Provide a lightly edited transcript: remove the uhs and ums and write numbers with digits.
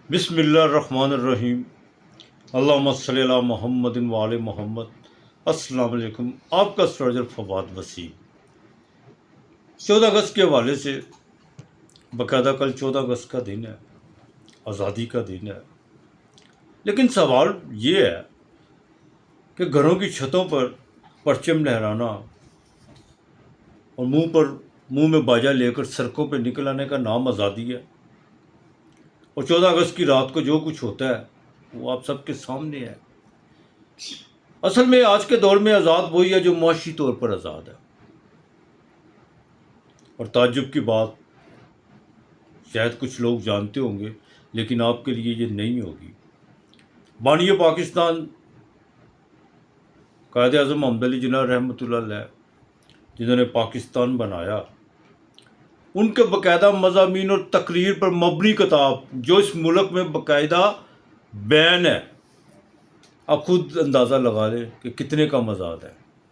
بسم اللہ الرحمن الرحیم، اللہم صلی علی محمد و آل محمد۔ السلام علیکم، آپ کا سرجر فواد وسیم۔ 14 اگست کے حوالے سے باقاعدہ کل 14 اگست کا دن ہے، آزادی کا دن ہے، لیکن سوال یہ ہے کہ گھروں کی چھتوں پر پرچم لہرانا اور منہ میں باجا لے کر سڑکوں پہ نکل آنے کا نام آزادی ہے، اور 14 اگست کی رات کو جو کچھ ہوتا ہے وہ آپ سب کے سامنے ہے۔ اصل میں آج کے دور میں آزاد وہی ہے جو معاشی طور پر آزاد ہے، اور تعجب کی بات شاید کچھ لوگ جانتے ہوں گے لیکن آپ کے لیے یہ نہیں ہوگی۔ بانی پاکستان قائد اعظم محمد علی جناح رحمۃ اللہ علیہ، جنہوں نے پاکستان بنایا، ان کے باقاعدہ مضامین اور تقریر پر مبنی کتاب جو اس ملک میں باقاعدہ بین ہے، آپ خود اندازہ لگا لیں کہ کتنے کم آزاد ہے۔